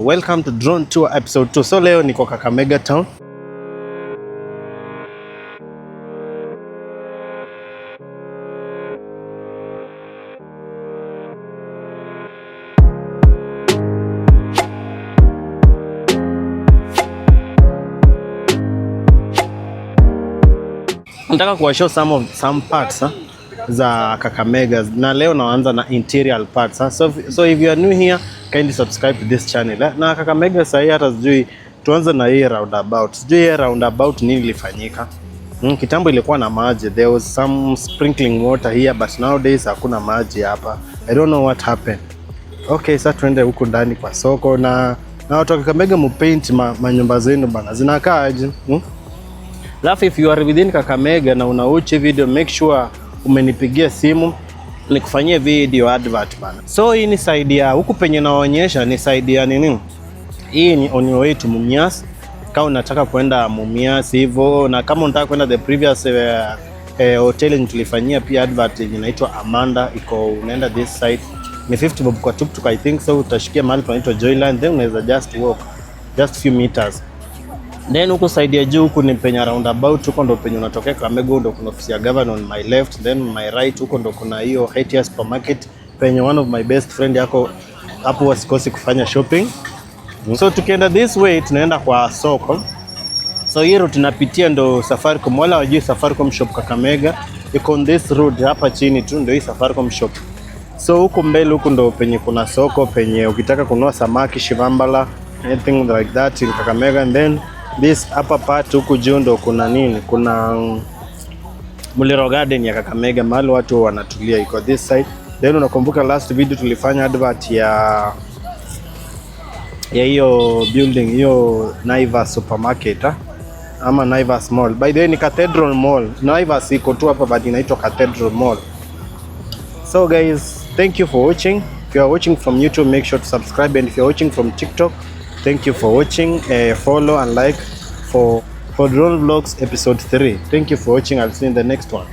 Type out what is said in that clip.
Welcome to Drone Tour episode 2. So leo niko Kakamega Town. Nataka kuwashow some parts za Kakamega, na leo naanza na interior parts. So if you are new here, kindly subscribe to this channel. Na Kakamega sasa hata sijui tuanze na hii roundabout. Sijui hii roundabout nini ilifanyika. Kitambo ilikuwa na maji. There was some sprinkling water here, but nowadays hakuna maji hapa. I don't know what happened. Okay, sasa tuende huko ndani kwa soko na watu wa Kakamega mupaint manyumba zenu bana. Zinakaa aje? Alafu if you are within Kakamega na unawatch video, make sure umenipigia simu nikufanyie video advert bana. So hii ni side ya huku penye naonyesha ni side ya nini? Hii ni on your way to Mumias. Kama unataka kwenda Mumias hivyo, na kama unataka kwenda the previous hotel tulifanyia pia advert inaitwa Amanda, iko unaenda this side ni 50 bob kwa tuk I think. So utashikia mahali panaitwa Joyland, then unaweza just walk just few meters. Then huko side ya juu huko ni penye roundabout, huko ndo penye unatokea Kakamega, ndo kuna ofisi ya governor on my left, then my right huko ndo kuna hiyo Hatia supermarket penye one of my best friend yako hapo wasikosi kufanya shopping. So tukienda this way tunaenda kwa soko. So hiyo tunapitia ndo Safaricom, wala wajui Safaricom shop Kakamega iko on this road hapa chini tu ndo hii Safaricom shop. So huko mbele huko ndo penye kuna soko penye ukitaka kununua samaki, shivambala, anything like that in Kakamega. And then this upper part huku juu ndo kuna nini? Kuna Muliro Garden ya Kakamega, mahali watu wanatulia, iko this side. Then unakumbuka last video tulifanya advert ya hiyo building, hiyo Naivas supermarket ama Naivas Mall. By the way ni Cathedral Mall. Naivas iko tu hapa but inaitwa Cathedral Mall. So guys, thank you for watching. If you are watching from YouTube, make sure to subscribe, and if you are watching from TikTok, thank you for watching. Follow and like for Drone Vlogs episode 3. Thank you for watching. I'll see you in the next one.